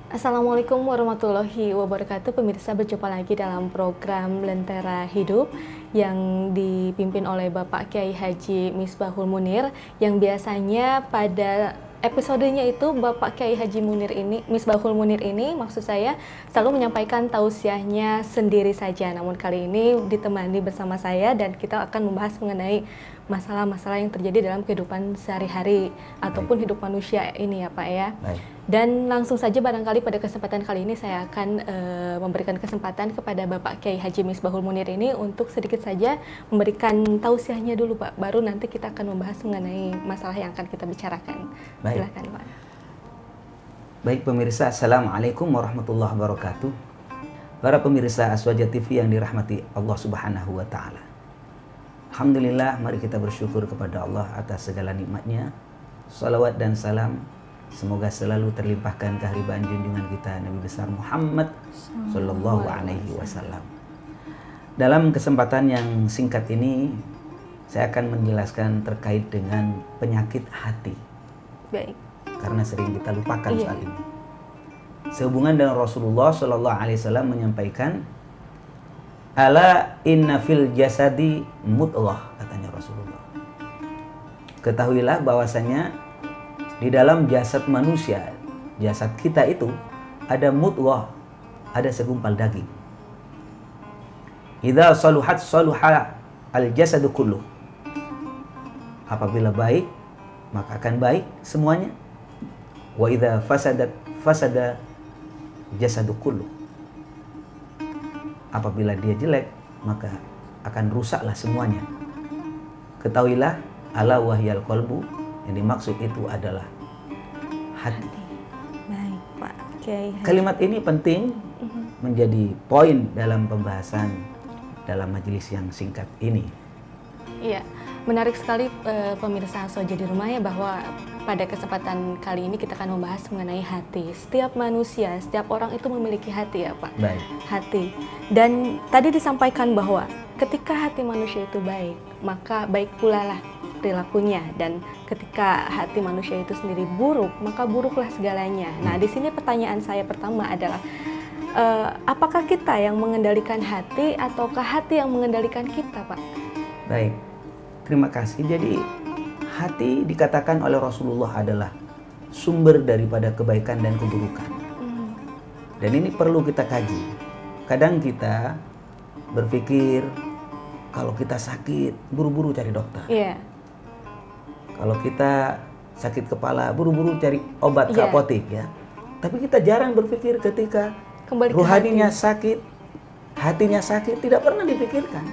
Assalamualaikum warahmatullahi wabarakatuh. Pemirsa, berjumpa lagi dalam program Lentera Hidup yang dipimpin oleh Bapak Kiai Haji Misbahul Munir, yang biasanya pada episodenya itu Bapak Kiai Haji Misbahul Munir ini, maksud saya, selalu menyampaikan tausiahnya sendiri saja. Namun kali ini ditemani bersama saya dan kita akan membahas mengenai masalah-masalah yang terjadi dalam kehidupan sehari-hari ataupun hidup manusia ini ya Pak ya. Baik. Dan langsung saja barangkali pada kesempatan kali ini saya akan memberikan kesempatan kepada Bapak Kiai Haji Misbahul Munir ini untuk sedikit saja memberikan tausiahnya dulu Pak. Baru nanti kita akan membahas mengenai masalah yang akan kita bicarakan. Baik. Silakan Pak. Baik pemirsa, Assalamualaikum warahmatullahi wabarakatuh. Para pemirsa Aswaja TV yang dirahmati Allah Subhanahu wa Ta'ala. Alhamdulillah, mari kita bersyukur kepada Allah atas segala nikmatnya. Salawat dan salam semoga selalu terlimpahkan kehadiran junjungan kita Nabi besar Muhammad Sallallahu Alaihi Wasallam. Dalam kesempatan yang singkat ini, saya akan menjelaskan terkait dengan penyakit hati. Baik. Karena sering kita lupakan soal ini. Sehubungan dengan Rasulullah Sallallahu Alaihi Wasallam menyampaikan, ala inna fil jasadi mudghah, katanya Rasulullah. Ketahuilah bahwasanya di dalam jasad manusia, jasad kita itu ada mudghah, ada segumpal daging. Idza saluhat saluha al jasadu kulluh. Apabila baik, maka akan baik semuanya. Wa idza fasadat fasada jasadu kulluh. Apabila dia jelek, maka akan rusaklah semuanya. Ketahuilah, ala wahyal qalbu, yang dimaksud itu adalah hati. Baik Pak Kiai Haji. Kalimat ini penting menjadi poin dalam pembahasan dalam majelis yang singkat ini. Iya, menarik sekali pemirsa Aswaja di rumah ya, bahwa pada kesempatan kali ini kita akan membahas mengenai hati. Setiap manusia, setiap orang itu memiliki hati ya Pak. Baik. Hati. Dan tadi disampaikan bahwa ketika hati manusia itu baik, maka baik pula lah perilakunya. Dan ketika hati manusia itu sendiri buruk, maka buruklah segalanya. Nah, di sini pertanyaan saya pertama adalah, apakah kita yang mengendalikan hati ataukah hati yang mengendalikan kita, Pak? Baik, terima kasih. Jadi hati dikatakan oleh Rasulullah adalah sumber daripada kebaikan dan keburukan. Dan ini perlu kita kaji. Kadang kita berpikir kalau kita sakit, buru-buru cari dokter. Iya. Kalau kita sakit kepala, buru-buru cari obat ke apotek ya. Tapi kita jarang berpikir ketika Kembali ke rohaninya sakit, hatinya sakit, tidak pernah dipikirkan.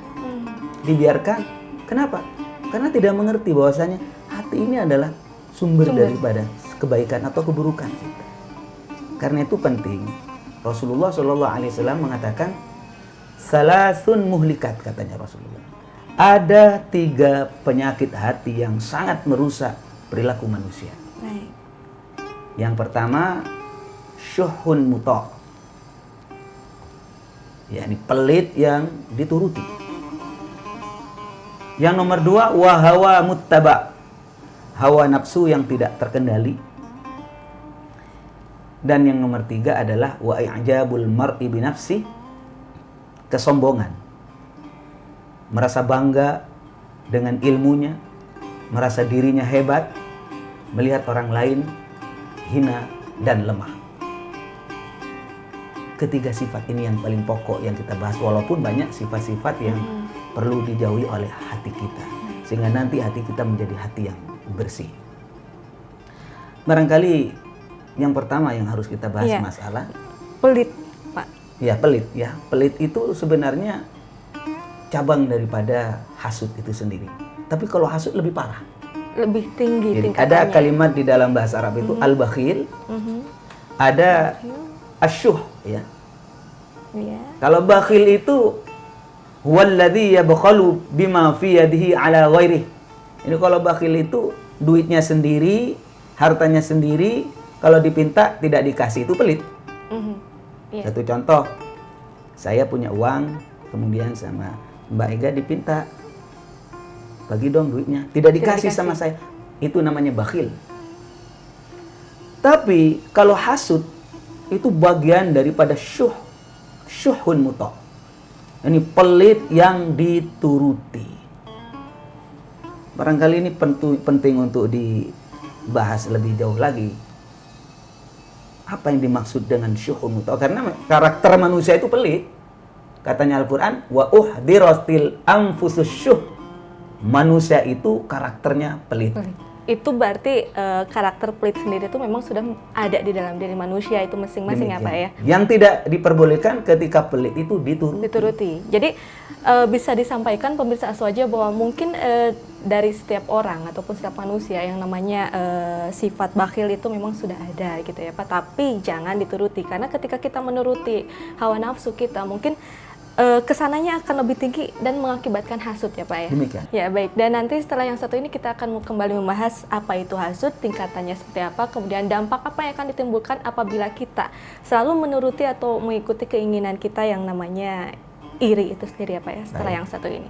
Dibiarkan. Kenapa? Karena tidak mengerti bahwasanya hati ini adalah sumber daripada kebaikan atau keburukan kita. Karena itu penting. Rasulullah SAW mengatakan, salasun muhlikat, katanya Rasulullah. Ada 3 penyakit hati yang sangat merusak perilaku manusia. Baik. Yang pertama, syuhun muta', yakni pelit yang dituruti. Yang nomor 2, wahawa muttaba', hawa nafsu yang tidak terkendali. Dan yang nomor 3 adalah wa i'jabul mar'i binafsi, kesombongan. Merasa bangga dengan ilmunya, merasa dirinya hebat, melihat orang lain hina dan lemah. Ketiga sifat ini yang paling pokok yang kita bahas, walaupun banyak sifat-sifat yang perlu dijauhi oleh hati kita, sehingga nanti hati kita menjadi hati yang bersih. Barangkali yang pertama yang harus kita bahas masalah pelit, Pak. Ya, pelit ya. Pelit itu sebenarnya cabang daripada hasud itu sendiri. Tapi kalau hasud lebih parah. Lebih tinggi Jadi, tingkatannya. ada kalimat di dalam bahasa Arab itu al-bakhil, ada asyuh ya. Iya. Kalau bakhil itu huwallazi yabkhalu bima fi yadihi ala ghairihi. Ini kalau bakhil itu duitnya sendiri, hartanya sendiri, kalau dipinta tidak dikasih, itu pelit. Satu contoh, saya punya uang, kemudian sama Mbak Ega dipinta, bagi dong duitnya, tidak dikasih sama saya, itu namanya bakhil. Tapi kalau hasud, itu bagian daripada syuhun muta'. Ini pelit yang dituruti. Barangkali ini penting untuk dibahas lebih jauh lagi. Apa yang dimaksud dengan syuhun muta'? Karena karakter manusia itu pelit. Katanya Al-Quran, wa uhdiratil anfusus syuh. Manusia itu karakternya pelit. Itu berarti karakter pelit sendiri itu memang sudah ada di dalam diri manusia itu masing-masing ya Pak ya? Yang tidak diperbolehkan ketika pelit itu dituruti. Jadi bisa disampaikan pemirsa Aswaja bahwa mungkin dari setiap orang ataupun setiap manusia yang namanya sifat bakhil itu memang sudah ada gitu ya Pak. Tapi jangan dituruti, karena ketika kita menuruti hawa nafsu kita mungkin kesananya akan lebih tinggi dan mengakibatkan hasut ya Pak ya? Demikian. Ya baik, dan nanti setelah yang satu ini kita akan kembali membahas apa itu hasut, tingkatannya seperti apa, kemudian dampak apa yang akan ditimbulkan apabila kita selalu menuruti atau mengikuti keinginan kita yang namanya iri itu sendiri ya Pak ya, setelah yang satu ini.